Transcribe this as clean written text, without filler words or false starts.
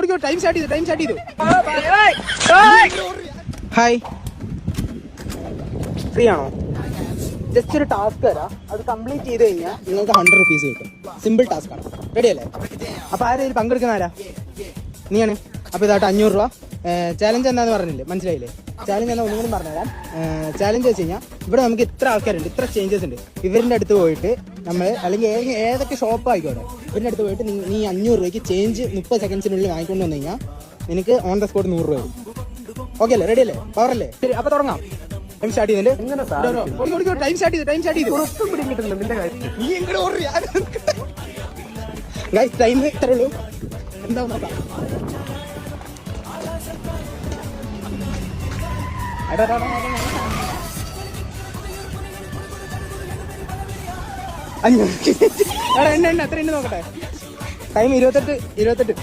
ഓടിക്കോ time start ചെയ്തു hi free ആണോ? ജസ്റ്റ് ഒരു ടാസ്ക് തരാം, അത് കംപ്ലീറ്റ് ചെയ്ത് കഴിഞ്ഞാൽ നിങ്ങൾക്ക് 100 rupees കിട്ടും. സിമ്പിൾ ടാസ്ക് ആണ്. റെഡി അല്ലേ? അപ്പോൾ ആരെയും പങ്കെടുക്കുന്ന ആരാ? നീയാണ്. അപ്പോൾ ഇതായിട്ട് 500 രൂപ. ചാലഞ്ച് എന്താന്ന് പറഞ്ഞില്ലേ, മനസ്സിലായില്ലേ? ചാലഞ്ച് എന്നാ ഒന്നും കൂടി പറഞ്ഞുതരാം. ചാലഞ്ച് വെച്ച് കഴിഞ്ഞാൽ ഇവിടെ നമുക്ക് ഇത്ര ആൾക്കാരുണ്ട്, ഇത്ര ചേഞ്ചസ് ഉണ്ട്. ഇവരുടെ അടുത്ത് പോയിട്ട് നമ്മൾ അല്ലെങ്കിൽ ഏതൊക്കെ ഷോപ്പ് ആയിക്കോട്ടെ, ഇവരുടെ അടുത്ത് പോയിട്ട് നീ 500 രൂപയ്ക്ക് ചേഞ്ച് 30 സെക്കൻഡ്സിനുള്ളിൽ വാങ്ങിക്കൊണ്ട് വന്നു കഴിഞ്ഞാൽ നിനക്ക് ഓൺ ദ സ്പോട്ട് 100 രൂപ വരും. ഓക്കെ അല്ലേ? റെഡി അല്ലേ? പവർ അല്ലേ? ശരി, അപ്പോൾ തുടങ്ങാം. ടൈം സ്റ്റാർട്ട് ചെയ്യുന്നുണ്ട്. ടൈം സ്റ്റാർട്ട് ചെയ്തു. ഗൈസ് ടൈം ഇത്രേ ഉള്ളൂ. എന്താ നോക്കാം. എണ്ണ അത്ര എണ്ണ നോക്കട്ടെ. ടൈം 28.